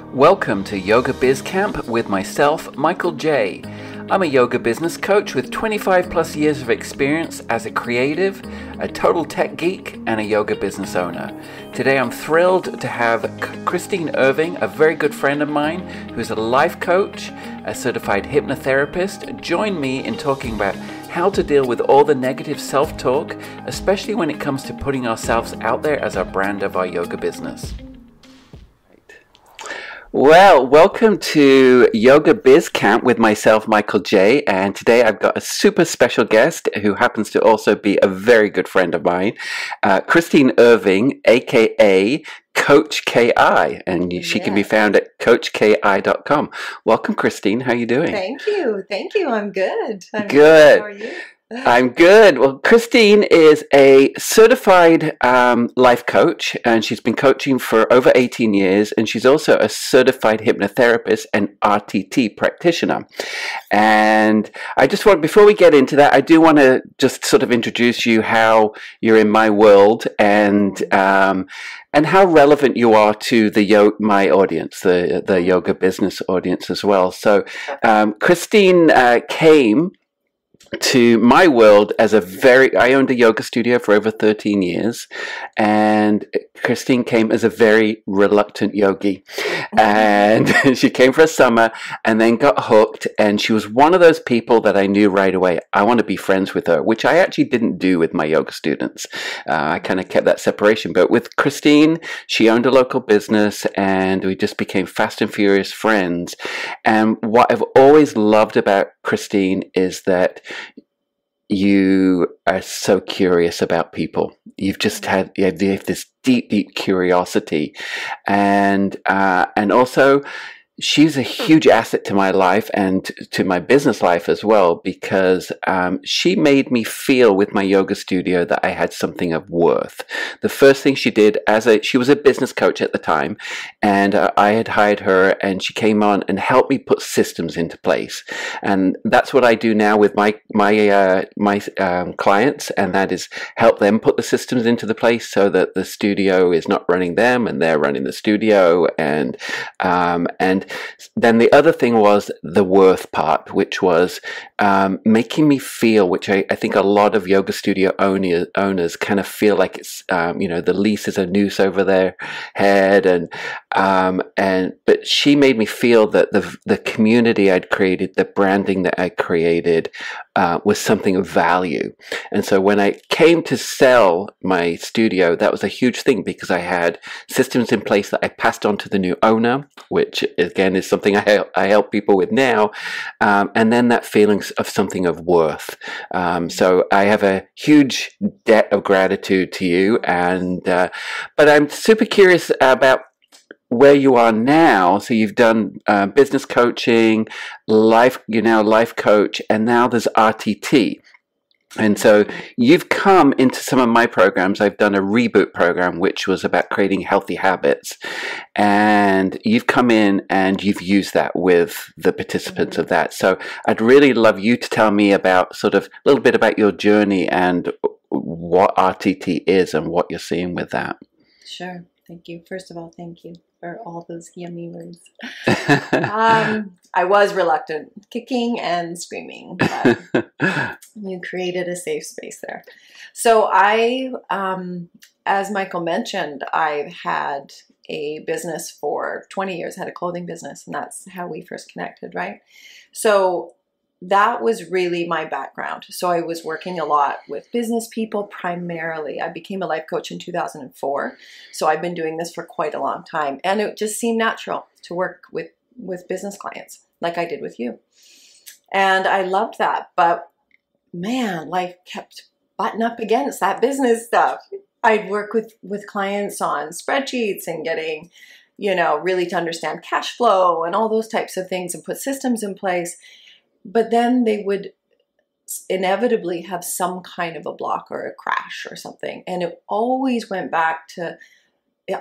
Welcome to Yoga Biz Camp with myself, Michael J. I'm a yoga business coach with 25 plus years of experience as a creative, a total tech geek, and a yoga business owner. Today I'm thrilled to have Kristine Irving, a very good friend of mine, who's a life coach, a certified hypnotherapist, join me in talking about how to deal with all the negative self-talk, especially when it comes to putting ourselves out there as our brand of our yoga business. Well, welcome to Yoga Biz Camp with myself, Michael J. And today I've got a super special guest who happens to also be a very good friend of mine, Kristine Irving, aka Coach KI, and she can be found at coachki.com. Welcome, Kristine. How are you doing? Thank you. I'm good. Good. How are you? I'm good. Well, Kristine is a certified life coach, and she's been coaching for over 18 years, and she's also a certified hypnotherapist and RTT practitioner. And I just want, before we get into that, I do want to just sort of introduce you how you're in my world and how relevant you are to the my audience, the yoga business audience as well. So Kristine came to my world as I owned a yoga studio for over 13 years, and Kristine came as a very reluctant yogi, and she came for a summer and then got hooked, and she was one of those people that I knew right away, I want to be friends with her, which I actually didn't do with my yoga students. I kind of kept that separation, but with Kristine, she owned a local business, and we just became fast and furious friends. And what I've always loved about Kristine is that you are so curious about people. You have this deep curiosity, and also she's a huge asset to my life and to my business life as well, because she made me feel with my yoga studio that I had something of worth. The first thing she did, she was a business coach at the time, and I had hired her, and she came on and helped me put systems into place. And that's what I do now with my clients, and that is help them put the systems into the place so that the studio is not running them and they're running the studio. And then the other thing was the worth part, which was making me feel, which I think a lot of yoga studio owners kind of feel like it's, the lease is a noose over their head. But she made me feel that the community I'd created, the branding that I created, was something of value. And so when I came to sell my studio, that was a huge thing, because I had systems in place that I passed on to the new owner, which again is something I help people with now, and then that feeling of something of worth. So I have a huge debt of gratitude to you, but I'm super curious about where you are now. So you've done business coaching, you're now a life coach, and now there's RTT. And so you've come into some of my programs. I've done a reboot program, which was about creating healthy habits. And you've come in and you've used that with the participants of that. So I'd really love you to tell me about sort of a little bit about your journey and what RTT is and what you're seeing with that. Sure. Thank you. First of all, thank you for all those yummy words. I was reluctant, kicking and screaming, but you created a safe space there. So as Michael mentioned, I've had a business for 20 years, had a clothing business, and that's how we first connected, right? So that was really my background. So I was working a lot with business people primarily. I became a life coach in 2004. So I've been doing this for quite a long time. And it just seemed natural to work with business clients like I did with you. And I loved that. But man, life kept butting up against that business stuff. I'd work with clients on spreadsheets and getting, really to understand cash flow and all those types of things and put systems in place. But then they would inevitably have some kind of a block or a crash or something. And it always went back to, it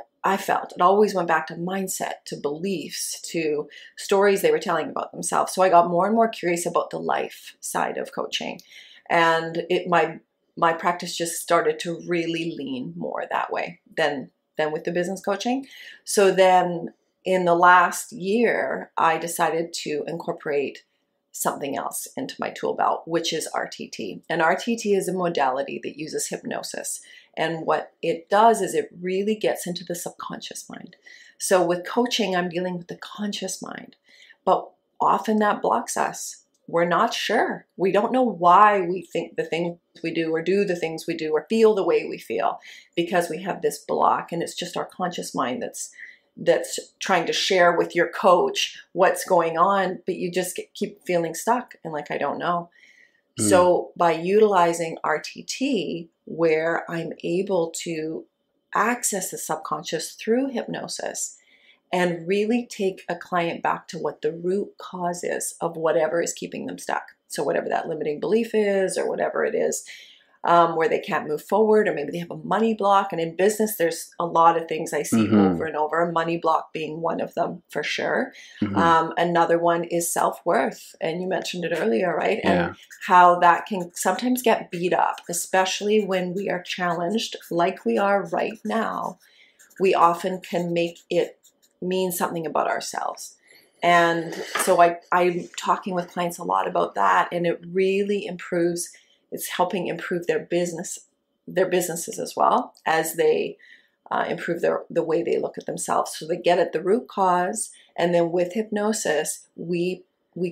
always went back to mindset, to beliefs, to stories they were telling about themselves. So I got more and more curious about the life side of coaching. And my practice just started to really lean more that way than with the business coaching. So then in the last year, I decided to incorporate something else into my tool belt, which is RTT. And RTT is a modality that uses hypnosis. And what it does is it really gets into the subconscious mind. So with coaching, I'm dealing with the conscious mind, but often that blocks us. We're not sure. We don't know why we think the things we do or do the things we do or feel the way we feel, because we have this block, and it's just our conscious mind that's trying to share with your coach what's going on, but you just keep feeling stuck and like, I don't know. So by utilizing RTT, where I'm able to access the subconscious through hypnosis and really take a client back to what the root cause is of whatever is keeping them stuck. So whatever that limiting belief is, or whatever it is, where they can't move forward, or maybe they have a money block. And in business, there's a lot of things I see over and over, money block being one of them for sure. Another one is self-worth. And you mentioned it earlier, right? Yeah. And how that can sometimes get beat up, especially when we are challenged like we are right now. We often can make it mean something about ourselves. And so I'm talking with clients a lot about that, and it really improves. It's helping improve their businesses as well, as they improve the way they look at themselves. So they get at the root cause, and then with hypnosis, we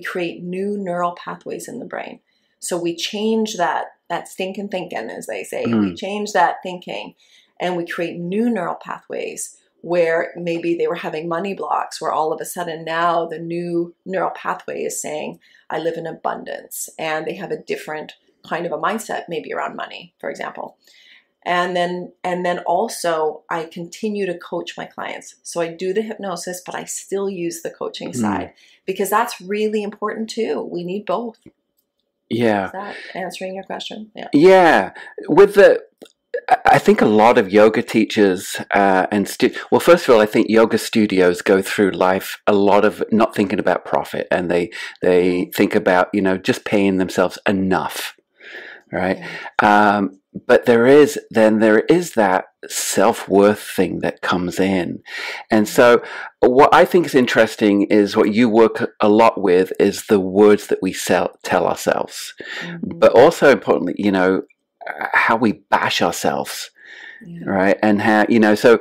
create new neural pathways in the brain. So we change that stinking thinking, as they say. We change that thinking, and we create new neural pathways where maybe they were having money blocks, where all of a sudden now the new neural pathway is saying, I live in abundance, and they have a different kind of a mindset, maybe around money, for example. And then also I continue to coach my clients. So I do the hypnosis, but I still use the coaching side, because that's really important too. We need both. Yeah. Is that answering your question? Yeah. Yeah. I think a lot of yoga teachers well, first of all, I think yoga studios go through life a lot of not thinking about profit, and they think about, just paying themselves enough. Right. But there is that self-worth thing that comes in. And so what I think is interesting is what you work a lot with is the words that we tell ourselves, but also importantly, how we bash ourselves. Right. And how, so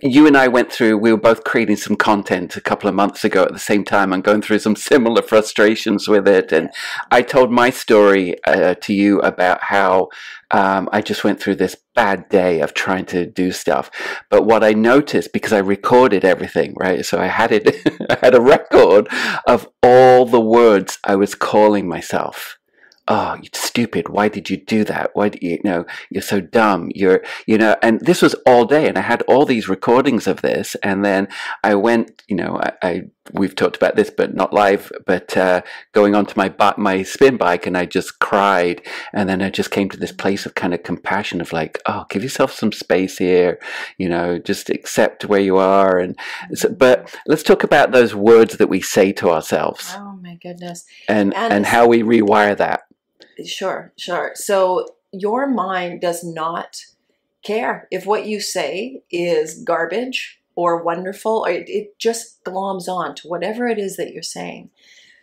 you and I we were both creating some content a couple of months ago at the same time, and going through some similar frustrations with it. And I told my story to you about how I just went through this bad day of trying to do stuff. But what I noticed, because I recorded everything, right? So I had I had a record of all the words I was calling myself. Oh, you're stupid. Why did you do that? Why do you're so dumb. And this was all day, and I had all these recordings of this. And then I went, we've talked about this, but not live, but going onto my spin bike, and I just cried. And then I just came to this place of kind of compassion of like, oh, give yourself some space here, just accept where you are. And but let's talk about those words that we say to ourselves. Oh my goodness. And how we rewire that. Sure. So your mind does not care if what you say is garbage or wonderful, or it just gloms on to whatever it is that you're saying.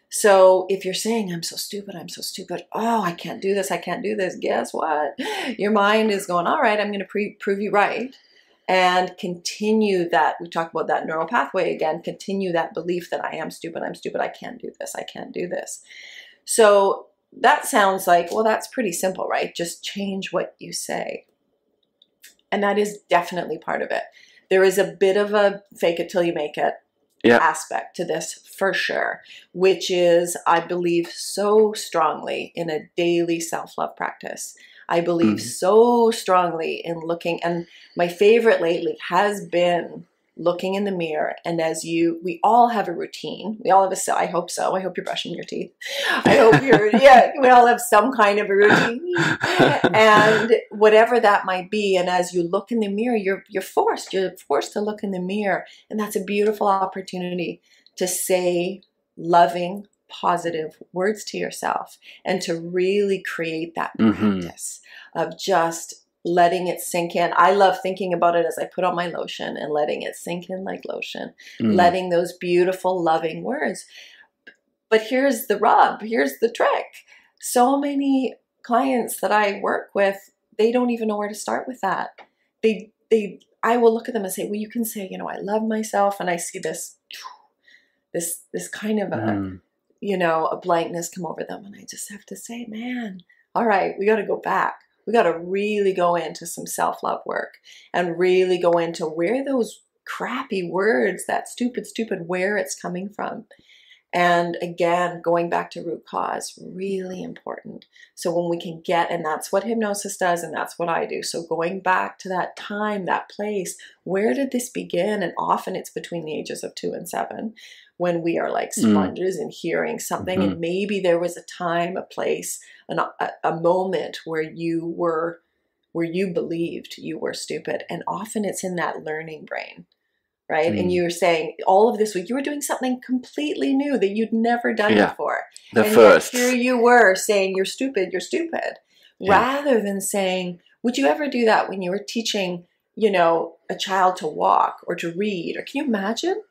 So if you're saying, I'm so stupid, oh, I can't do this, guess what? Your mind is going, all right, I'm going to prove you right. And continue that, we talk about that neural pathway again, continue that belief that I am stupid, I can't do this. So that sounds like, well, that's pretty simple, right? Just change what you say. And that is definitely part of it. There is a bit of a fake it till you make it aspect to this for sure, which is, I believe so strongly in a daily self-love practice. I believe so strongly in looking, and my favorite lately has been looking in the mirror. And we all have a routine. We all have I hope so. I hope you're brushing your teeth. I hope we all have some kind of a routine. And whatever that might be. And as you look in the mirror, you're forced to look in the mirror. And that's a beautiful opportunity to say loving, positive words to yourself, and to really create that practice of just letting it sink in. I love thinking about it as I put on my lotion and letting it sink in like lotion, letting those beautiful, loving words. But here's the rub, here's the trick. So many clients that I work with, they don't even know where to start with that. I will look at them and say, well, you can say, I love myself. And I see this kind of a blankness come over them. And I just have to say, man, all right, we got to go back. We got to really go into some self-love work and really go into where those crappy words, that stupid, where it's coming from. And again, going back to root cause, really important. So when we can and that's what hypnosis does, and that's what I do. So going back to that time, that place, where did this begin? And often it's between the ages of 2 and 7, when we are like sponges and hearing something. And maybe there was a time, a place, a moment where you believed you were stupid. And often it's in that learning brain. Right. And you were saying all of this week, you were doing something completely new that you'd never done before. And first. Here you were saying, you're stupid, rather than saying, would you ever do that when you were teaching, a child to walk or to read? Or can you imagine?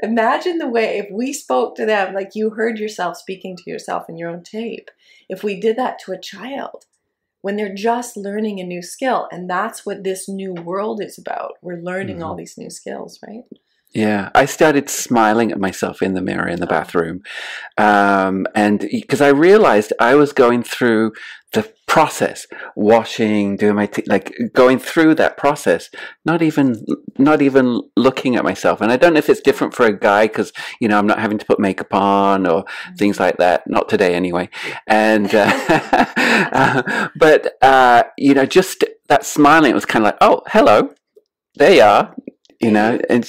Imagine the way if we spoke to them like you heard yourself speaking to yourself in your own tape. If we did that to a child when they're just learning a new skill. And that's what this new world is about. We're learning all these new skills, right? Yeah, I started smiling at myself in the mirror in the bathroom. And because I realized I was going through the process, washing, doing my going through that process, not even looking at myself. And I don't know if it's different for a guy because, I'm not having to put makeup on or things like that. Not today anyway. And, but, just that smiling, it was kind of like, oh, hello, there you are. And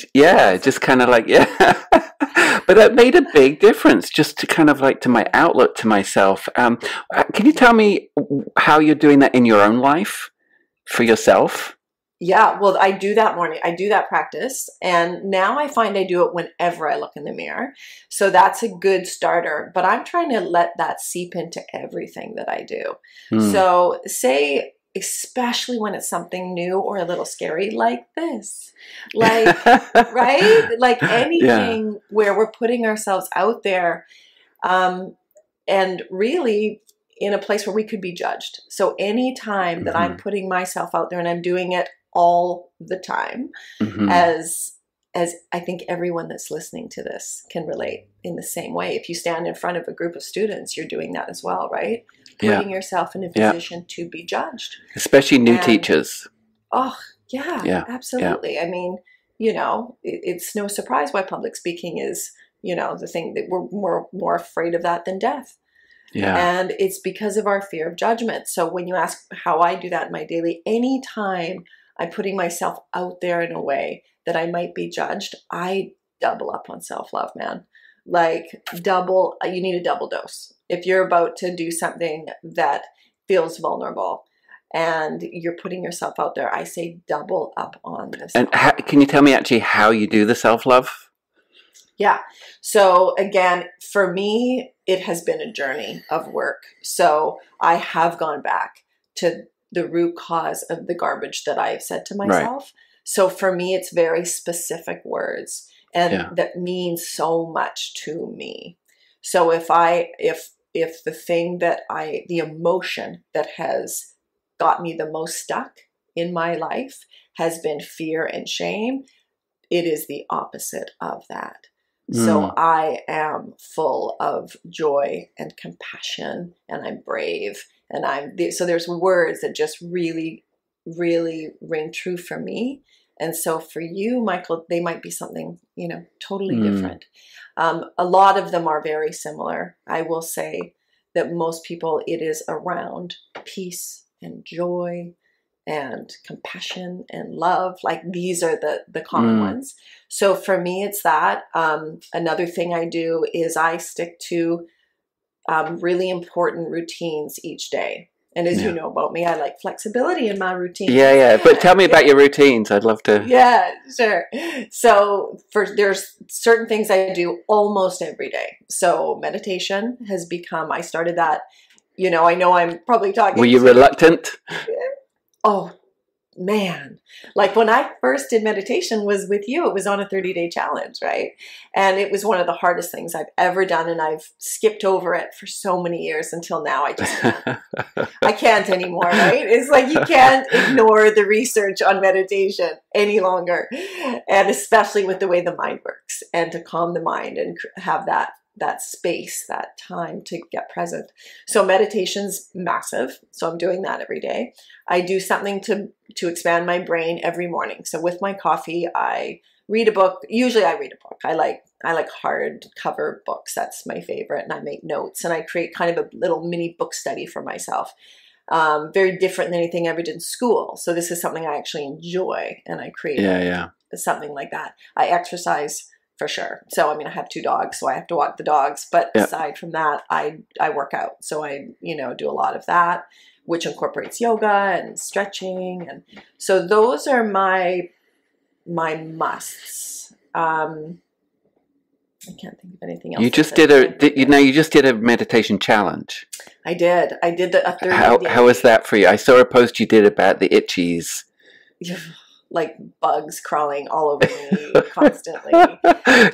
just kind of like, but that made a big difference just to kind of like to my outlook to myself. Can you tell me how you're doing that in your own life for yourself? Yeah, well, I do that morning. I do that practice. And now I find I do it whenever I look in the mirror. So that's a good starter. But I'm trying to let that seep into everything that I do. So say, especially when it's something new or a little scary like this, right? Like anything where we're putting ourselves out there and really in a place where we could be judged. So anytime that I'm putting myself out there and I'm doing it all the time, as I think everyone that's listening to this can relate in the same way. If you stand in front of a group of students, you're doing that as well, right? Putting yourself in a position to be judged. Especially new teachers. Oh, yeah, absolutely. I mean, it's no surprise why public speaking is, the thing that we're more afraid of that than death. Yeah. And it's because of our fear of judgment. So when you ask how I do that in my daily, anytime I'm putting myself out there in a way that I might be judged, I double up on self-love, man. Like you need a double dose. If you're about to do something that feels vulnerable and you're putting yourself out there, I say double up on this. And can you tell me actually how you do the self-love? Yeah. So again, for me, it has been a journey of work. So I have gone back to the root cause of the garbage that I've said to myself. Right. So for me, it's very specific words. And that means so much to me. So if the thing that the emotion that has got me the most stuck in my life has been fear and shame, it is the opposite of that. So I am full of joy and compassion, and I'm brave, and so there's words that just really, really ring true for me. And so for you, Michael, they might be something, totally different. A lot of them are very similar. I will say that most people, it is around peace and joy and compassion and love. Like these are the common ones. So for me, it's that. Another thing I do is I stick to really important routines each day. And as you know about me, I like flexibility in my routine. Yeah. But tell me about your routines. I'd love to. Yeah, sure. So there's certain things I do almost every day. So meditation has become, I started that, I know I'm probably talking. Were you reluctant? Oh, man, like when I first did meditation was with you, it was on a 30-day challenge, right? And it was one of the hardest things I've ever done. And I've skipped over it for so many years until now. I just can't. I can't anymore, right? It's like you can't ignore the research on meditation any longer. And especially with the way the mind works, and to calm the mind and have that space, that time to get present. So meditation's massive. So I'm doing that every day. I do something to expand my brain every morning. So with my coffee, I read a book. Usually I read a book. I like hardcover books. That's my favorite. And I make notes, and I create kind of a little mini book study for myself. Very different than anything I ever did in school. So this is something I actually enjoy, and I create something like that. I exercise for sure. So, I mean, I have 2 dogs, so I have to walk the dogs. But aside from that, I work out. So I, do a lot of that, which incorporates yoga and stretching. And so those are my musts. I can't think of anything else. You just did a meditation challenge. I did a 30-day. How was that for you? I saw a post you did about the itchies. Like bugs crawling all over me constantly.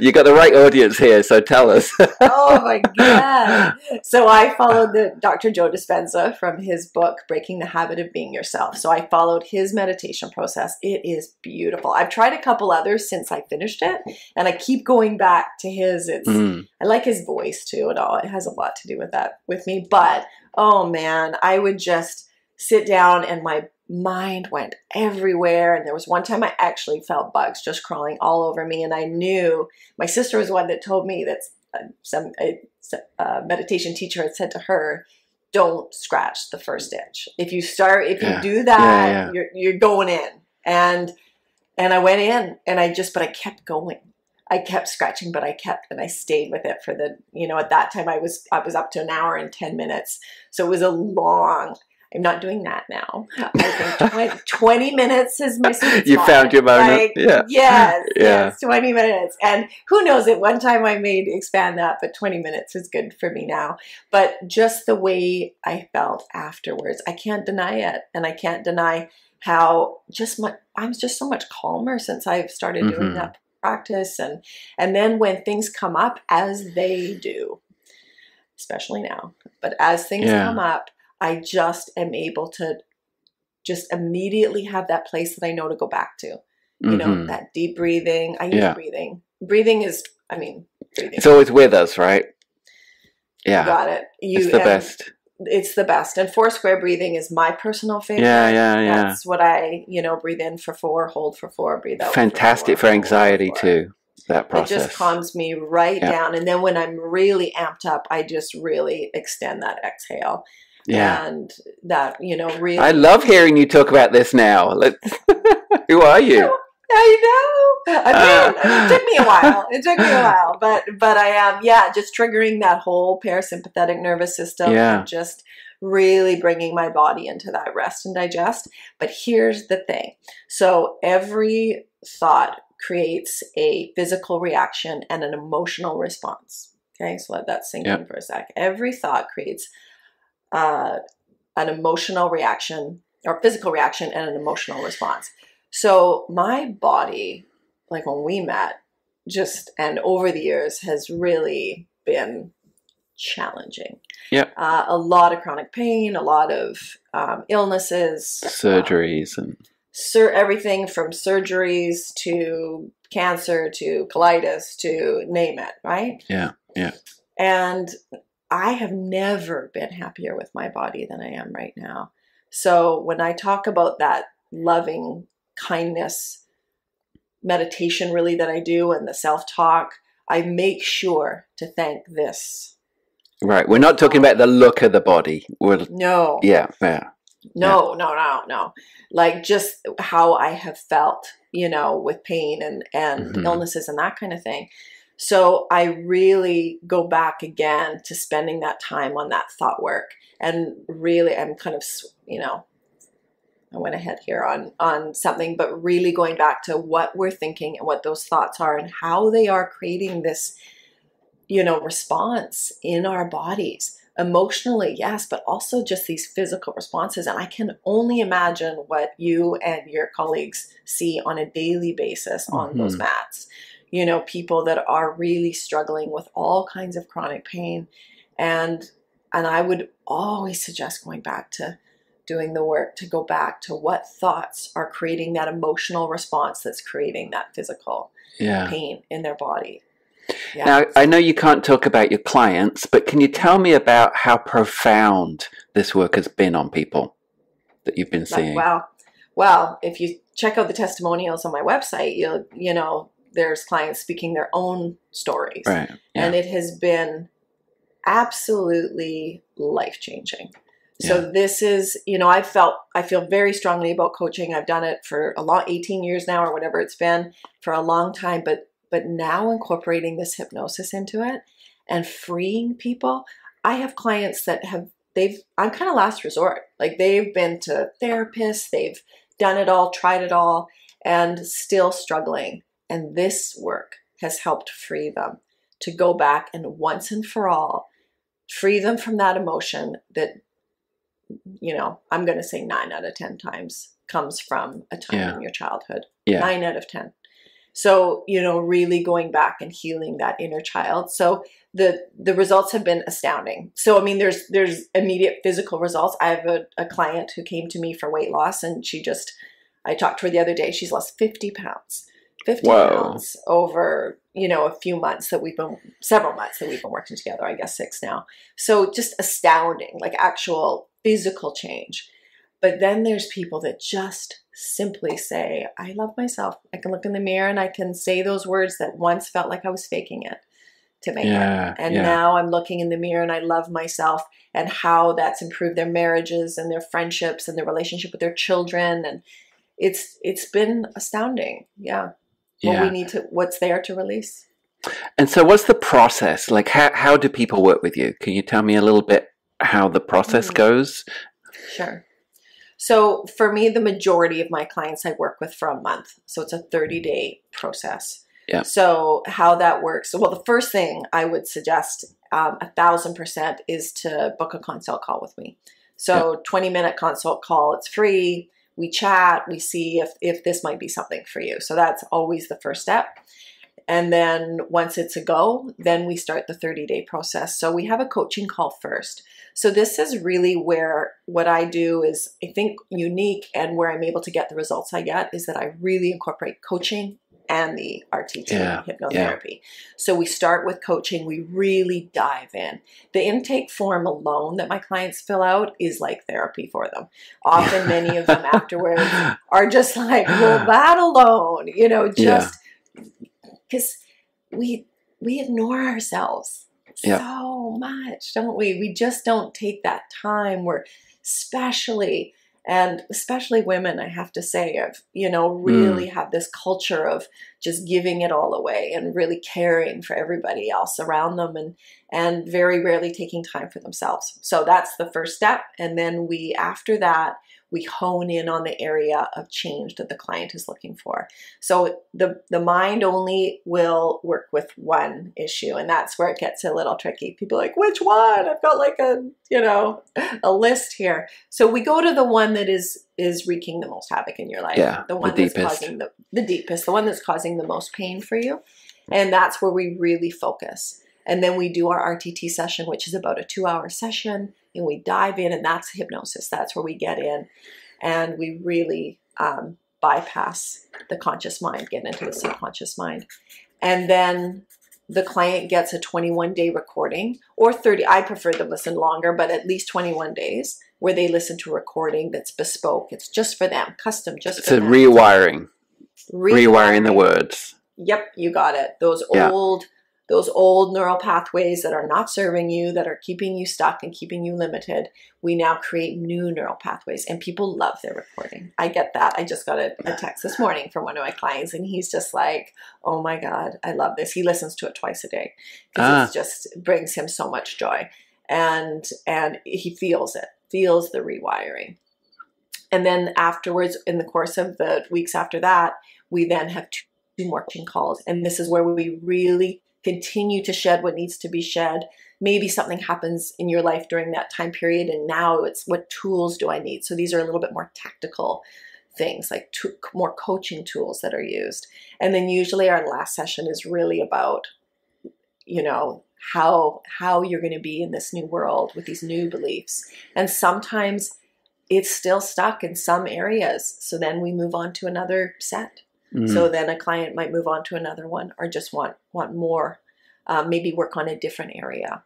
You got the right audience here, so tell us. Oh my God. So I followed Dr. Joe Dispenza from his book, Breaking the Habit of Being Yourself. So I followed his meditation process. It is beautiful. I've tried a couple others since I finished it, and I keep going back to his. I like his voice too and all. It has a lot to do with that with me. But, oh man, I would just sit down and my mind went everywhere. And there was one time I actually felt bugs just crawling all over me. And I knew, my sister was the one that told me that a meditation teacher had said to her, don't scratch the first itch. If you do that, you're going in. And I went in, and I kept going. I kept scratching, but I stayed with it for at that time I was up to 1 hour and 10 minutes. So it was a long, I'm not doing that now. I think 20 minutes is my sweet spot. You found your moment. Yes, 20 minutes. And who knows, at one time I may expand that, but 20 minutes is good for me now. But just the way I felt afterwards, I can't deny it. And I can't deny how I'm just so much calmer since I've started doing that practice. And then when things come up, as they do, especially now, but as things come up, I just am able to just immediately have that place that I know to go back to. That deep breathing. I use breathing. Breathing is, breathing. It's always with us, right? Yeah. You got it. It's the best. It's the best. And 4 square breathing is my personal favorite. Yeah. That's what I, breathe in for 4, hold for 4, breathe out. Fantastic for anxiety too. That process. It just calms me right down. And then when I'm really amped up, I just really extend that exhale. Yeah. And that, really. I love hearing you talk about this now. Who are you? I know. It took me a while. But I am, just triggering that whole parasympathetic nervous system. And just really bringing my body into that rest and digest. But here's the thing. So every thought creates a physical reaction and an emotional response. Okay, so let that sink in for a sec. Every thought creates an emotional reaction or physical reaction and an emotional response. So my body, like when we met, and over the years has really been challenging. Yeah. A lot of chronic pain, a lot of illnesses, surgeries, and everything from surgeries to cancer to colitis to name it, right? Yeah. And I have never been happier with my body than I am right now. So when I talk about that loving kindness meditation really that I do and the self-talk, I make sure to thank this. Right. We're not talking about the look of the body. No. Yeah. No. Like just how I have felt, with pain and illnesses and that kind of thing. So I really go back again to spending that time on that thought work. And really, I'm kind of, I went ahead here on something, but really going back to what we're thinking and what those thoughts are and how they are creating this, response in our bodies. emotionally, yes, but also just these physical responses. And I can only imagine what you and your colleagues see on a daily basis on those mats. You know, people that are really struggling with all kinds of chronic pain. And I would always suggest going back to doing the work, to go back to what thoughts are creating that emotional response that's creating that physical pain in their body. Yeah. Now, I know you can't talk about your clients, but can you tell me about how profound this work has been on people that you've been seeing? Well, if you check out the testimonials on my website, you know, there's clients speaking their own stories. Right. Yeah. And it has been absolutely life-changing. So this is, you know, I feel very strongly about coaching. I've done it for 18 years now, or whatever it's been, for a long time, but now incorporating this hypnosis into it and freeing people. I have clients that I'm kind of last resort. Like, they've been to therapists, they've done it all, tried it all, and still struggling. And this work has helped free them to go back and once and for all free them from that emotion that, you know, I'm going to say 9 out of 10 times comes from a time in your childhood. 9 out of 10. So, you know, really going back and healing that inner child. So the results have been astounding. So, I mean, there's immediate physical results. I have a client who came to me for weight loss, and I talked to her the other day. She's lost 50 pounds. 50 pounds over, you know, several months that we've been working together, I guess 6 now. So just astounding, like actual physical change. But then there's people that just simply say, I love myself. I can look in the mirror and I can say those words that once felt like I was faking it to make it. And now I'm looking in the mirror and I love myself, and how that's improved their marriages and their friendships and their relationship with their children. And it's been astounding. What's there to release. And so what's the process? Like, how do people work with you? Can you tell me a little bit how the process goes? Sure. So for me, the majority of my clients I work with for a month. So it's a 30-day process. Yeah. So how that works. Well, the first thing I would suggest 1,000% is to book a consult call with me. So 20-minute consult call, it's free. We chat, we see if this might be something for you. So that's always the first step. And then once it's a go, then we start the 30-day process. So we have a coaching call first. So this is really where what I do is, I think, unique, and where I'm able to get the results I get is that I really incorporate coaching and the RTT, hypnotherapy. So we start with coaching. We really dive in. The intake form alone that my clients fill out is like therapy for them. Often many of them afterwards are just like, well, that alone, you know, just because we ignore ourselves so much, don't we? We just don't take that time. We're especially women, I have to say, really have this culture of just giving it all away and really caring for everybody else around them, and very rarely taking time for themselves. So that's the first step. And then after that, we hone in on the area of change that the client is looking for. So the mind only will work with one issue, and that's where it gets a little tricky. People are like, which one? I've got like a list here. So we go to the one that is wreaking the most havoc in your life. The one that's causing the deepest, the one that's causing the most pain for you. And that's where we really focus. And then we do our RTT session, which is about a 2-hour session, and we dive in, and that's hypnosis. That's where we get in and we really bypass the conscious mind, get into the subconscious mind. And then the client gets a 21-day recording, or 30. I prefer them listen longer, but at least 21 days, where they listen to a recording that's bespoke. It's just for them, custom, just for them. It's a rewiring the words. Yep, you got it. Those old neural pathways that are not serving you, that are keeping you stuck and keeping you limited, we now create new neural pathways, and people love their recording. I get that. I just got a text this morning from one of my clients, and he's just like, oh my God, I love this. He listens to it twice a day because it just brings him so much joy. And he feels the rewiring. And then afterwards, in the course of the weeks after that, we then have two more coaching calls. And this is where we really continue to shed what needs to be shed. Maybe something happens in your life during that time period, and now it's what tools do I need? So these are a little bit more tactical things, like more coaching tools that are used. And then usually our last session is really about, you know, how you're going to be in this new world with these new beliefs. And sometimes it's still stuck in some areas. So then we move on to another set. So then a client might move on to another one, or just want more, maybe work on a different area.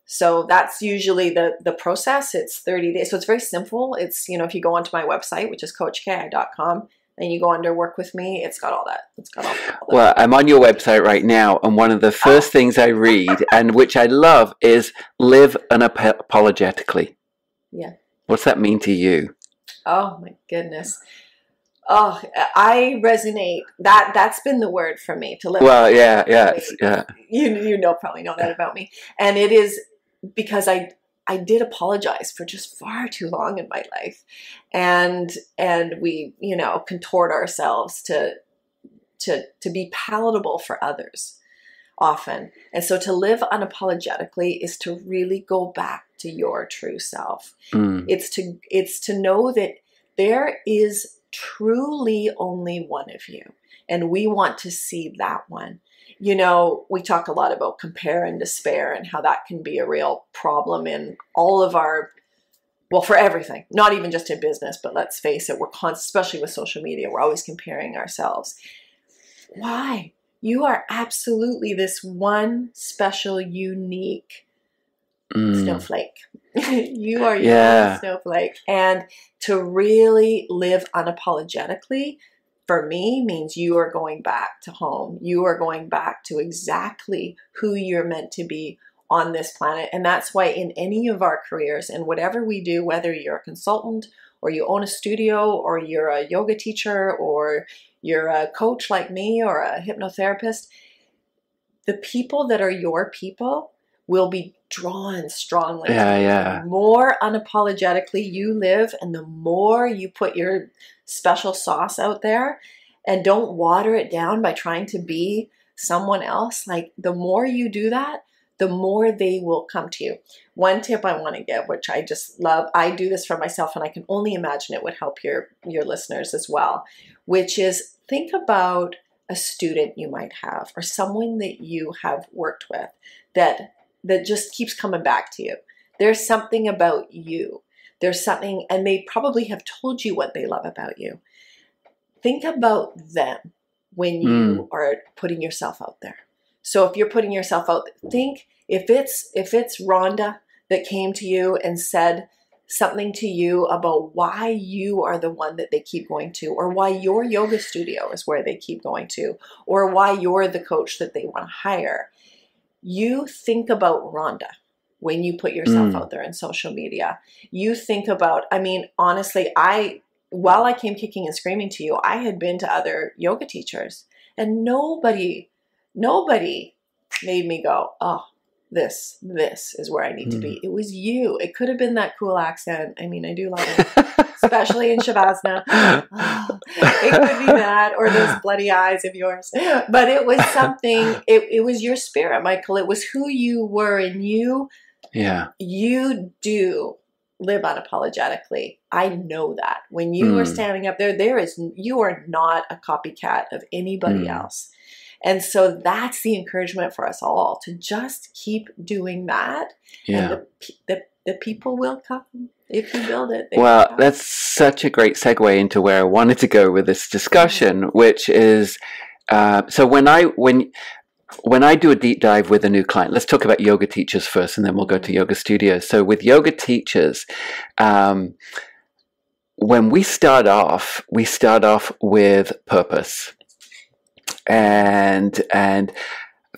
So that's usually the process. It's 30 days. So it's very simple. It's, you know, if you go onto my website, which is coachki.com, and you go under work with me, it's got all that. It's got all that. Well, I'm on your website right now, and one of the first things I read, and which I love, is live unapologetically. Yeah. What's that mean to you? Oh my goodness. Oh, I resonate. That's been the word for me, to live. Well, yeah. You probably know that about me. And it is because I did apologize for just far too long in my life. And we, you know, contort ourselves to be palatable for others often. And so to live unapologetically is to really go back to your true self. It's to know that there is truly only one of you, and we want to see that one. You know, we talk a lot about compare and despair, and how that can be a real problem in all of our, well, for everything, not even just in business, but let's face it, especially with social media, we're always comparing ourselves. Why? You are absolutely this one special, unique snowflake. You are your snowflake. And to really live unapologetically, for me, means you are going back to home. You are going back to exactly who you're meant to be on this planet. And that's why in any of our careers, and whatever we do, whether you're a consultant, or you own a studio, or you're a yoga teacher, or you're a coach like me, or a hypnotherapist, the people that are your people will be drawn strongly. The more unapologetically you live, and the more you put your special sauce out there, and don't water it down by trying to be someone else, like the more you do that, the more they will come to you. One tip I want to give, which I just love, I do this for myself, and I can only imagine it would help your listeners as well, which is think about a student you might have, or someone that you have worked with that just keeps coming back to you. There's something about you. There's something, and they probably have told you what they love about you. Think about them when you are putting yourself out there. So if you're putting yourself out, think if it's Rhonda that came to you and said something to you about why you are the one that they keep going to, or why your yoga studio is where they keep going to, or why you're the coach that they want to hire. You think about Rhonda when you put yourself out there in social media. You think about, I mean, honestly, while I came kicking and screaming to you, I had been to other yoga teachers, and nobody made me go, oh, this is where I need to be. It was you. It could have been that cool accent. I mean, I do love it, especially in Shavasana. Oh, it could be that, or those bloody eyes of yours. But it was something, it was your spirit, Michael. It was who you were, and you do live unapologetically. I know that. When you are standing up there, you are not a copycat of anybody else. And so that's the encouragement for us all, to just keep doing that. Yeah. And the people will come if you build it. Well, that's such a great segue into where I wanted to go with this discussion, which is, so when I do a deep dive with a new client, let's talk about yoga teachers first, and then we'll go to yoga studios. So with yoga teachers, when we start off with purpose. And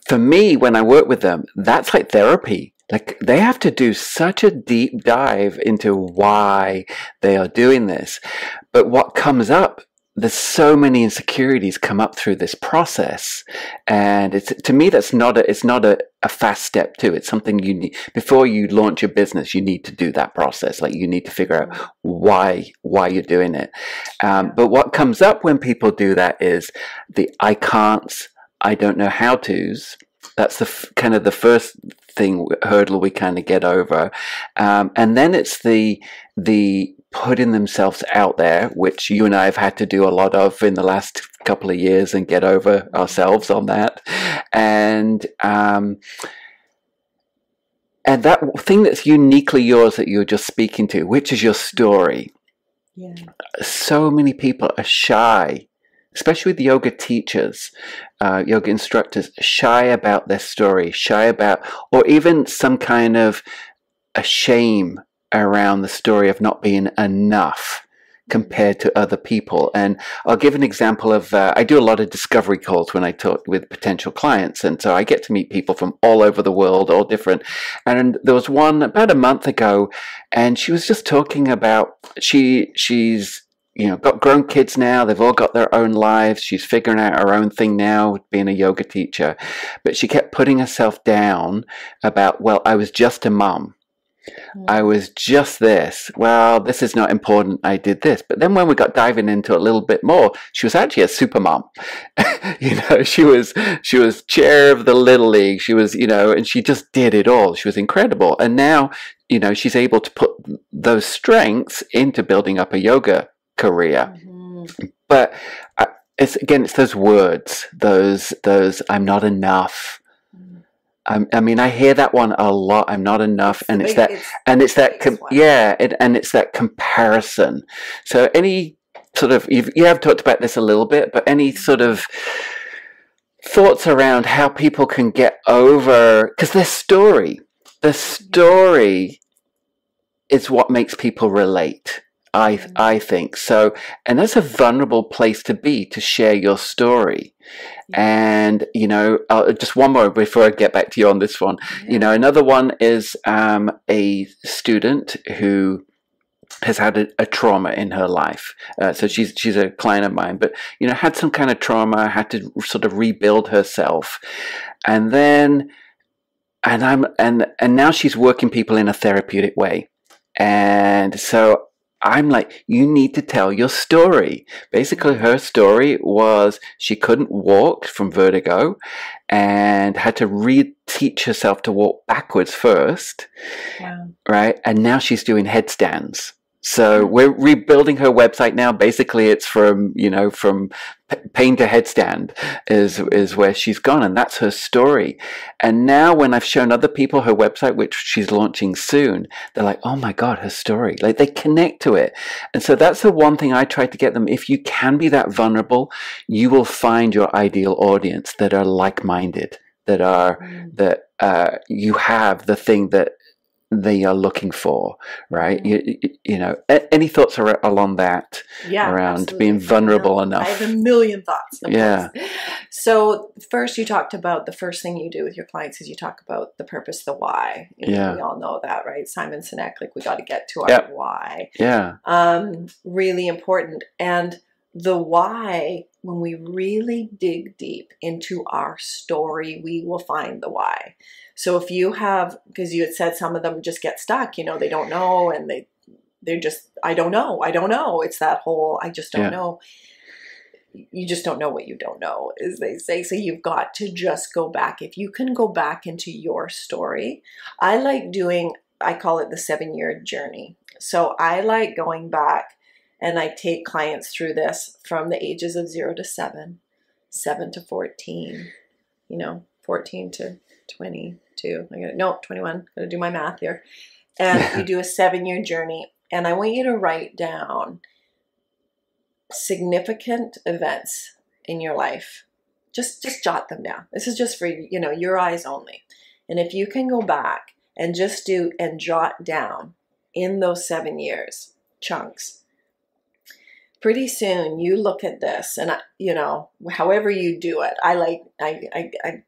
for me, when I work with them, that's like therapy. Like, they have to do such a deep dive into why they are doing this. But what comes up, there's so many insecurities come up through this process, and to me it's not a fast step too. It's something you need before you launch your business. You need to do that process. Like, you need to figure out why you're doing it. But what comes up when people do that is the I can'ts, I don't know how to's, That's the kind of the first hurdle we kind of get over, and then it's the putting themselves out there, which you and I have had to do a lot of in the last couple of years and get over ourselves on that, and that thing that's uniquely yours that you're just speaking to, which is your story. Yeah. So many people are shy, especially with yoga teachers, yoga instructors, shy about their story, shy about, or even some kind of a shame around the story of not being enough compared to other people. And I'll give an example of, I do a lot of discovery calls when I talk with potential clients. And so I get to meet people from all over the world, all different. And there was one about a month ago, and she was just talking about, she's got grown kids now. They've all got their own lives. She's figuring out her own thing now, being a yoga teacher. But she kept putting herself down about, well, I was just a mum. I was just this. Well, this is not important. I did this. But then when we got diving into it a little bit more, she was actually a super mom. She was chair of the Little League. She was, and she just did it all. She was incredible. And now, she's able to put those strengths into building up a yoga career. Mm-hmm. But it's those words, those I'm not enough. I hear that one a lot. I'm not enough, and it's that comparison. So any sort of you have talked about this a little bit, but any sort of thoughts around how people can get over, because the story is what makes people relate. I think so, and that's a vulnerable place to be, to share your story. And just one more before I get back to you on this one. Another one is a student who has had a trauma in her life. So she's a client of mine, but had some kind of trauma, had to sort of rebuild herself, and then and now she's working people in a therapeutic way, and so I'm like, you need to tell your story. Basically, her story was she couldn't walk from vertigo and had to reteach herself to walk backwards first. Wow. Right? And now she's doing headstands. So we're rebuilding her website now. Basically, it's from pain to headstand is where she's gone, and that's her story. And now when I've shown other people her website, which she's launching soon, they're like, oh my God, her story. Like, they connect to it. And so that's the one thing I try to get them. If you can be that vulnerable, you will find your ideal audience that are like-minded, that you have the thing that they are looking for, right? Any thoughts along that? Around absolutely. Being vulnerable enough. I have a million thoughts. Yeah. So first, you talked about the first thing you do with your clients is you talk about the purpose, the why. We all know that, right? Simon Sinek, like, we got to get to our why. Yeah. Really important. And the why, when we really dig deep into our story, we will find the why. So if you have, because you had said some of them just get stuck, they don't know, and they're just, I don't know. It's that whole, I just don't know. You just don't know what you don't know, as they say. So you've got to just go back. If you can go back into your story, I call it the 7-year journey. So I like going back, and I take clients through this from the ages of 0 to 7, 7 to 14, 14 to 22. 21. Gotta do my math here. And you do a 7-year journey. And I want you to write down significant events in your life. Just jot them down. This is just for, your eyes only. And if you can go back and just jot down in those 7 years, chunks, pretty soon you look at this, and however you do it, I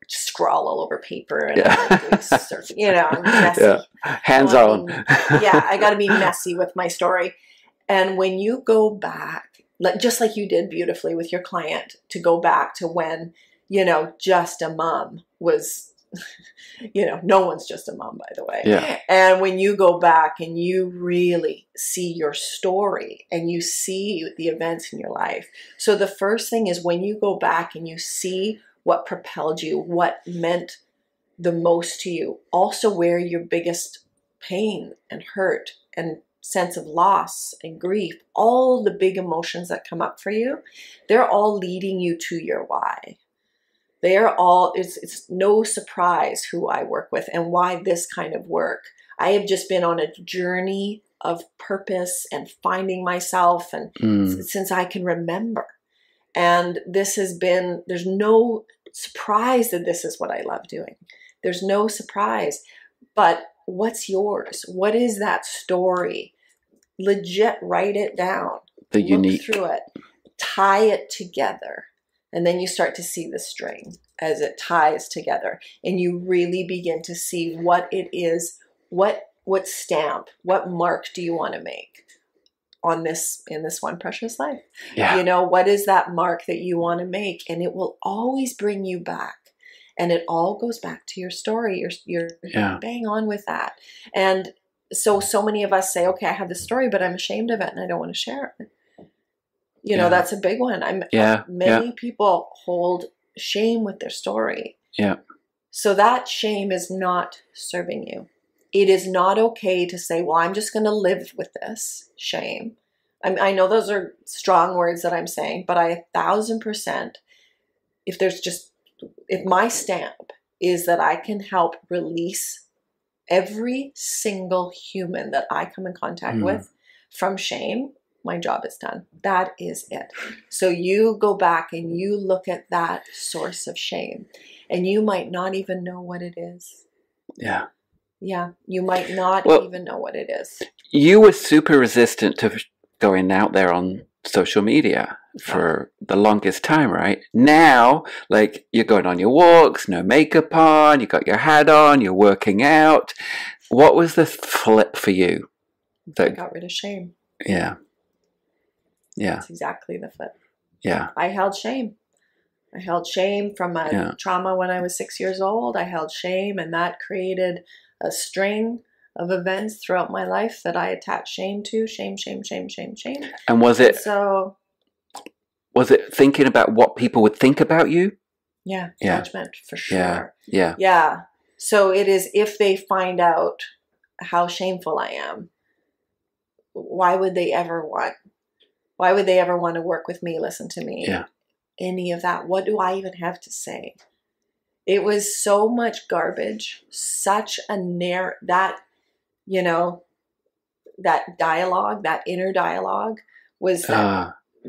scrawl all over paper, and I'm messy. Hands on. I got to be messy with my story. And when you go back, just like you did beautifully with your client, to go back to when just a mom was. No one's just a mom, by the way. Yeah. And when you go back and you really see your story and you see the events in your life. So the first thing is, when you go back and you see what propelled you, what meant the most to you, also where your biggest pain and hurt and sense of loss and grief, all the big emotions that come up for you, they're all leading you to your why. They're all, it's no surprise who I work with and why this kind of work. I have just been on a journey of purpose and finding myself, and since I can remember. And this has been, there's no surprise that this is what I love doing. There's no surprise. But what's yours? What is that story? Legit write it down. The unique. Look through it. Tie it together. And then you start to see the string as it ties together. And you really begin to see what it is, what stamp, what mark do you want to make on this, in this one precious life? Yeah. You know, what is that mark that you want to make? And it will always bring you back. And it all goes back to your story. You're bang on with that. And so many of us say, okay, I have this story, but I'm ashamed of it and I don't want to share it. You know, that's a big one. Many people hold shame with their story. Yeah. So that shame is not serving you. It is not okay to say, well, I'm just going to live with this shame. I know those are strong words that I'm saying, but 1,000%, if my stamp is that I can help release every single human that I come in contact with from shame, my job is done. That is it. So you go back and you look at that source of shame, and you might not even know what it is. Yeah. Yeah. You might not even know what it is. You were super resistant to going out there on social media for the longest time, right? Now, like, you're going on your walks, no makeup on, you got your hat on, you're working out. What was the flip for you? I got rid of shame. Yeah. Yeah. That's exactly the flip. Yeah. I held shame. I held shame from a trauma when I was 6 years old. I held shame, and that created a string of events throughout my life that I attached shame to. Shame, shame, shame, shame, shame. And was it thinking about what people would think about you? Yeah. Judgment, for sure. Yeah. Yeah. Yeah. So it is, if they find out how shameful I am, why would they ever want to work with me, listen to me? Yeah. Any of that. What do I even have to say? It was so much garbage, such a that dialogue, that inner dialogue was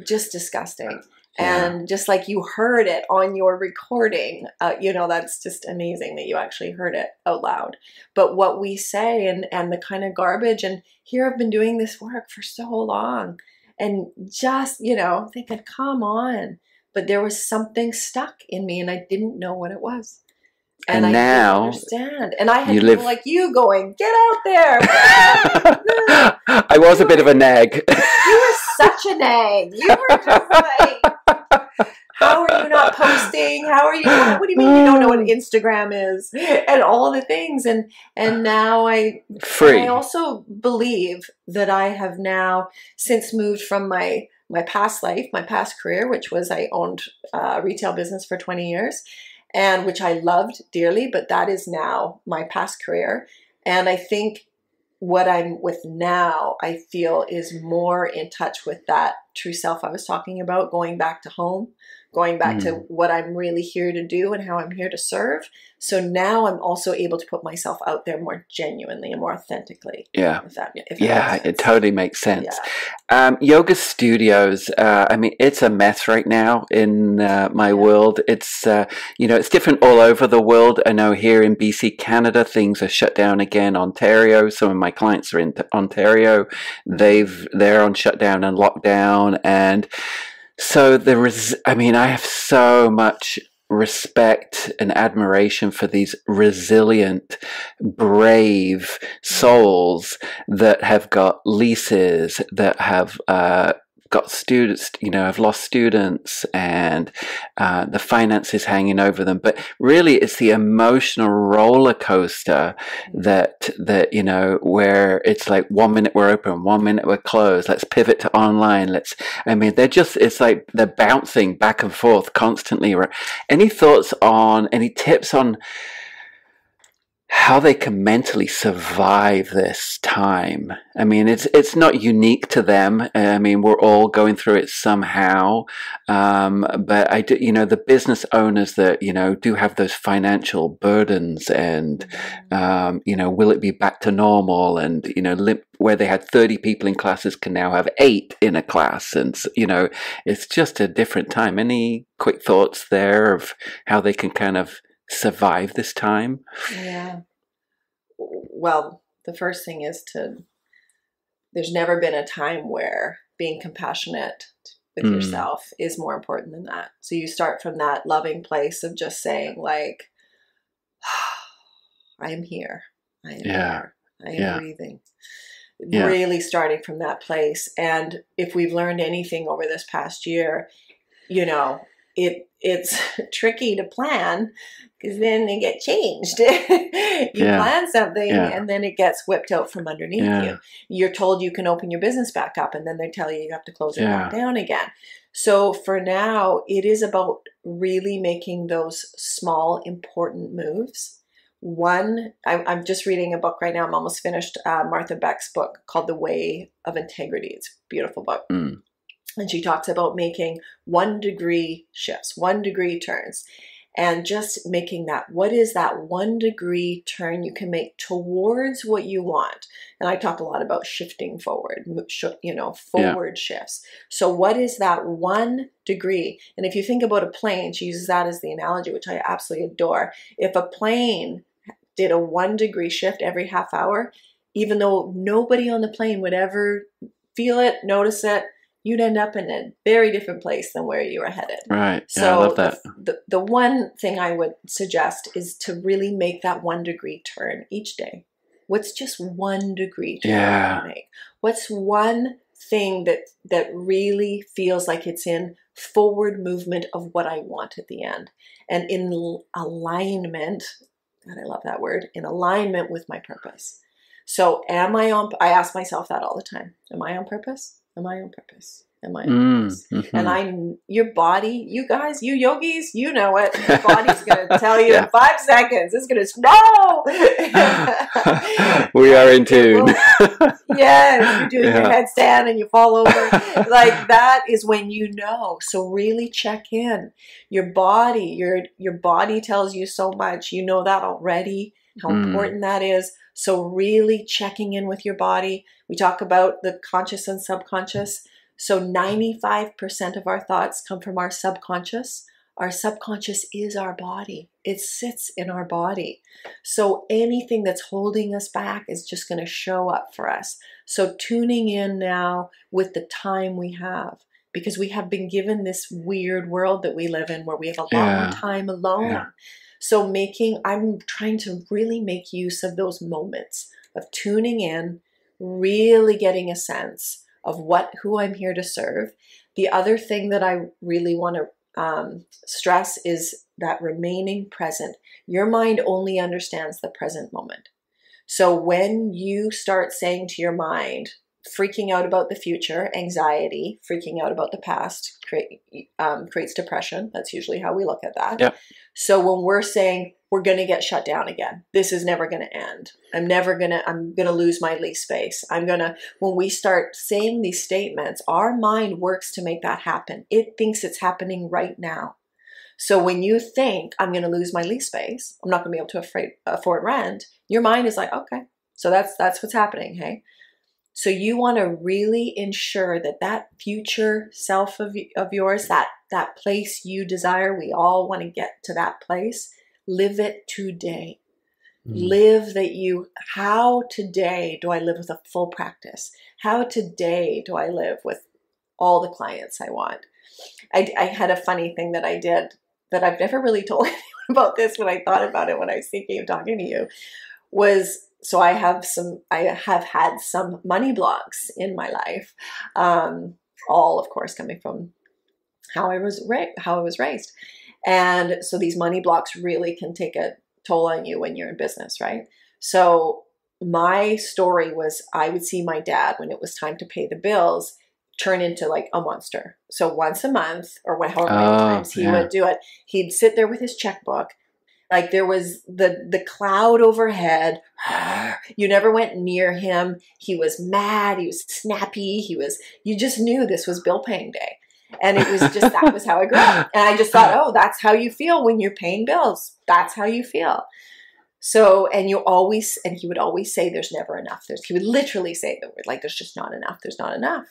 just disgusting. Yeah. And just like you heard it on your recording, that's just amazing that you actually heard it out loud. But what we say and the kind of garbage, and here I've been doing this work for so long, and just, thinking, come on. But there was something stuck in me, and I didn't know what it was. And I didn't understand. And I had people like you going, get out there. I was a bit of a nag. You were such a nag. You were just like, how are you not posting? What do you mean you don't know what Instagram is? And all the things. And now I also believe that I have now since moved from my past life, my past career, which was I owned a retail business for 20 years, and which I loved dearly, but that is now my past career. And I think what I'm with now, I feel, is more in touch with that true self I was talking about, going back to home, going back to what I'm really here to do and how I'm here to serve. So now I'm also able to put myself out there more genuinely and more authentically. Yeah. It totally makes sense. Yeah. Yoga studios, it's a mess right now in my world. It's, it's different all over the world. I know here in BC, Canada, things are shut down again. Ontario, some of my clients are in Ontario. They're on shutdown and lockdown. And so I have so much respect and admiration for these resilient, brave souls that have got leases, that have got students, have lost students, and the finances hanging over them. But really, it's the emotional roller coaster that where it's like 1 minute we're open, 1 minute we're closed. Let's pivot to online. It's like they're bouncing back and forth constantly. Any thoughts on, any tips on how they can mentally survive this time. I mean, it's not unique to them. I mean, we're all going through it somehow. But I do, the business owners that, do have those financial burdens and, will it be back to normal? And, where they had 30 people in classes can now have 8 in a class. And, it's just a different time. Any quick thoughts there of how they can kind of survive this time? Yeah. Well, the first thing is there's never been a time where being compassionate with yourself is more important than that. So you start from that loving place of just saying like, I am here. I am here. I am breathing. Yeah. Really starting from that place. And if we've learned anything over this past year, it's tricky to plan because then they get changed. You plan something and then it gets whipped out from underneath you. You're told you can open your business back up and then they tell you have to close it back down again. So for now, it is about really making those small, important moves. One, I'm just reading a book right now. I'm almost finished Martha Beck's book called The Way of Integrity. It's a beautiful book. And she talks about making 1 degree shifts, 1 degree turns, and just making that, what is that 1 degree turn you can make towards what you want? And I talk a lot about shifting forward, forward shifts. So what is that 1 degree? And if you think about a plane, she uses that as the analogy, which I absolutely adore. If a plane did a 1 degree shift every half hour, even though nobody on the plane would ever feel it, notice it, you'd end up in a very different place than where you were headed. Right. Yeah, so I love that. The one thing I would suggest is to really make that 1 degree turn each day. What's just 1 degree turn you make? What's one thing that really feels like it's in forward movement of what I want at the end? And in alignment, God, I love that word, in alignment with my purpose. So I ask myself that all the time. Am I on purpose? Am I on purpose? Am I on purpose? And your body, you guys, you yogis, you know it. Your body's going to tell you in 5 seconds. It's going to, no! We are in tune. Yes, you're doing your headstand and you fall over. Like that is when you know. So really check in. Your body, your body tells you so much. You know that already, how important that is. So really checking in with your body. We talk about the conscious and subconscious. So 95% of our thoughts come from our subconscious. Our subconscious is our body. It sits in our body. So anything that's holding us back is just going to show up for us. So tuning in now with the time we have, because we have been given this weird world that we live in where we have a lot more time alone. Yeah. So I'm trying to really make use of those moments of tuning in, really getting a sense of who I'm here to serve. The other thing that I really want to stress is that remaining present. Your mind only understands the present moment. So when you start saying to your mind, freaking out about the future, anxiety, freaking out about the past creates depression. That's usually how we look at that. Yep. So when we're saying we're going to get shut down again, this is never going to end. I'm going to lose my lease space. When we start saying these statements, our mind works to make that happen. It thinks it's happening right now. So when you think I'm going to lose my lease space, I'm not going to be able to afford rent, your mind is like, okay, so that's what's happening. Hey. So you want to really ensure that future self of yours, that place you desire, we all want to get to that place, live it today. Live how today do I live with a full practice? How today do I live with all the clients I want? I had a funny thing that I did that I've never really told anyone about this when I thought about it when I was thinking of talking to you so I have had some money blocks in my life, all of course coming from how I was raised. And so these money blocks really can take a toll on you when you're in business, right? So my story was I would see my dad when it was time to pay the bills turn into like a monster. So once a month or however many times he would do it, he'd sit there with his checkbook, Like there was the cloud overhead. You never went near him. He was mad. He was snappy. You just knew this was bill paying day. And it was just, that was how I grew up. And I just thought, oh, that's how you feel when you're paying bills. That's how you feel. So, and he would always say, there's never enough. He would literally say the word, like, there's just not enough. There's not enough.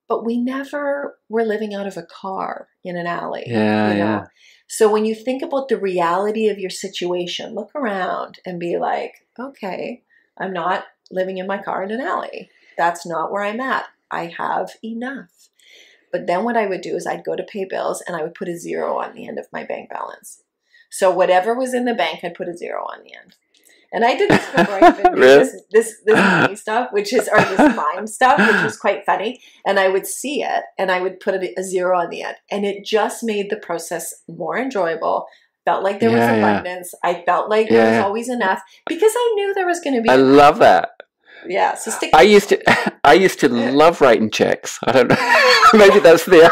But we never were living out of a car in an alley. Yeah, you know? yeah. So when you think about the reality of your situation, look around and be like, okay, I'm not living in my car in an alley. That's not where I'm at. I have enough. But then what I would do is I'd go to pay bills and I would put a 0 on the end of my bank balance. So whatever was in the bank, I'd put a 0 on the end. And I did this before I even did this money stuff, this mind stuff, which was quite funny. And I would see it and I would put a 0 on the end. And it just made the process more enjoyable. Felt like there was abundance. Yeah. I felt like there was always enough because I knew there was going to be enough. Love that. Yeah. So stick. I used to love writing checks. I don't know. Maybe that's the.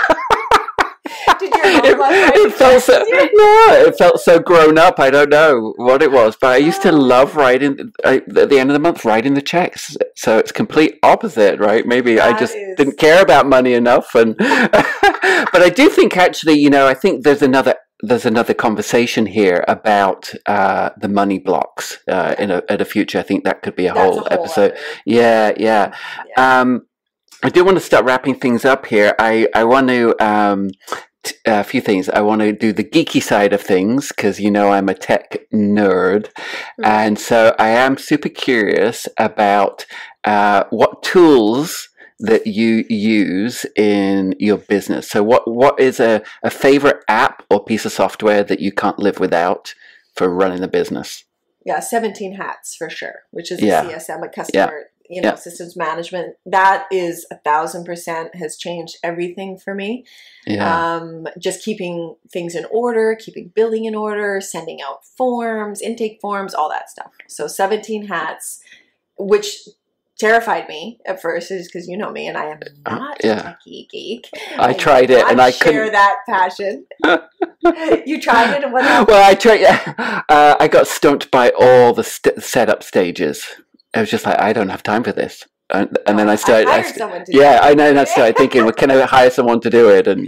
Did your mom love writing checks? It felt so grown up. I don't know what it was, but I used to love writing at the end of the month, writing the checks. So it's complete opposite, right? Maybe I just didn't care about money enough, and but I do think actually, I think there's another conversation here about the money blocks at a future. I think that could be a whole episode. Yeah. I do want to start wrapping things up here. I want to a few things. I want to do the geeky side of things because I'm a tech nerd, and so I am super curious about what tools that you use in your business. So what is a favorite app or piece of software that you can't live without for running the business? Yeah, 17 hats for sure, which is a CSM, a customer systems management. That is 1,000% has changed everything for me. Just keeping things in order, keeping billing in order, sending out forms, intake forms, all that stuff. So 17 hats, which terrified me at first, is because you know me and I am not a techie geek. I tried it and I couldn't share that passion. You tried it and what happened? Well, I tried. I got stumped by all the setup stages. I was just like, I don't have time for this. And then I started. I know. And I started thinking, well, can I hire someone to do it? And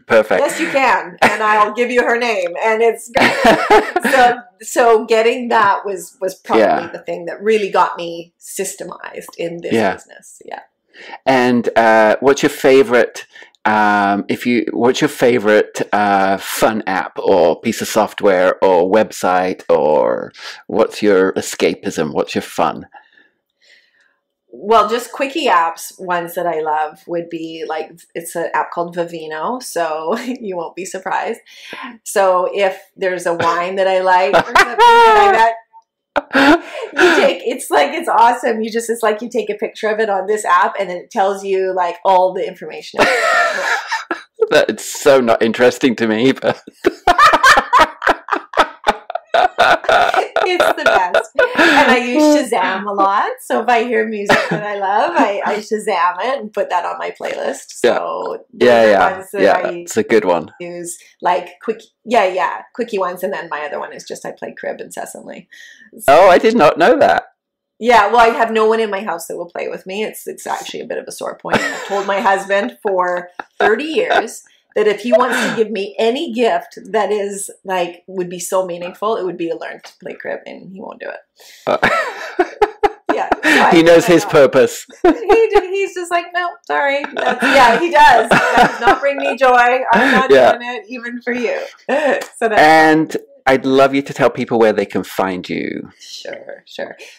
perfect. Yes, you can, and I'll give you her name, and it's great. So getting that was probably the thing that really got me systemized in this business. Yeah. And what's your favorite? What's your favorite fun app or piece of software or website, or what's your escapism? What's your fun? Well, just quickie apps, ones that I love would be like, it's an app called Vivino, so you won't be surprised. So if there's a wine that I like or something that it's awesome. It's like you take a picture of it on this app and then it tells you like all the information. That's so not interesting to me, but it's the best. And I use Shazam a lot. So if I hear music that I love, I Shazam it and put that on my playlist. So it's a good one. Use like quickie ones, and then my other one is just I play crib incessantly. So, I did not know that. Yeah, well, I have no one in my house that will play with me. It's actually a bit of a sore point. I've told my husband for 30 years that if he wants to give me any gift that is like would be so meaningful, it would be to learn to play crib, and he won't do it. He knows his purpose. He's just like, no, sorry. He does. That does not bring me joy. I'm not doing it, even for you. And I'd love you to tell people where they can find you. Sure.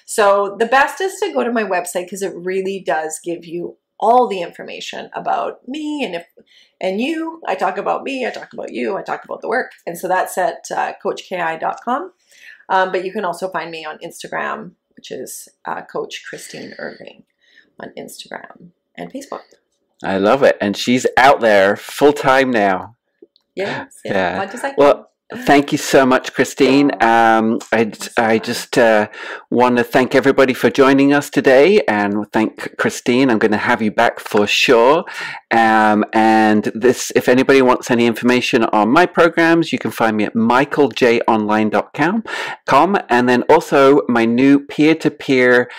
So the best is to go to my website because it really does give you all the information about me and you. I talk about me, I talk about you, I talk about the work. And so that's at coachki.com. But you can also find me on Instagram, which is Coach Kristine Irving on Instagram and Facebook. I love it. And she's out there full time now. Yes. Yeah. Well, thank you so much, Kristine. I just want to thank everybody for joining us today, and thank Kristine. I'm going to have you back for sure. And this, if anybody wants any information on my programs, you can find me at michaeljonline.com, and then also my new peer-to-peer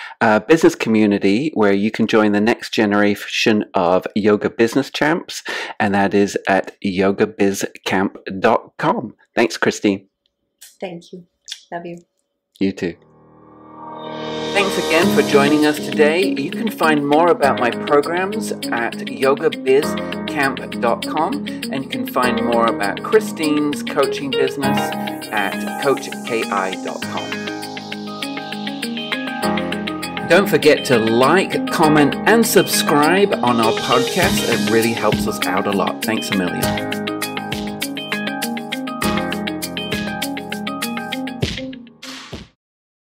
business community where you can join the next generation of yoga business champs, and that is at yogabizcamp.com. Thanks, Kristine. Thank you. Love you. You too. Thanks again for joining us today. You can find more about my programs at yogabizcamp.com, and you can find more about Kristine's coaching business at coachki.com. Don't forget to like, comment, and subscribe on our podcast. It really helps us out a lot. Thanks a million.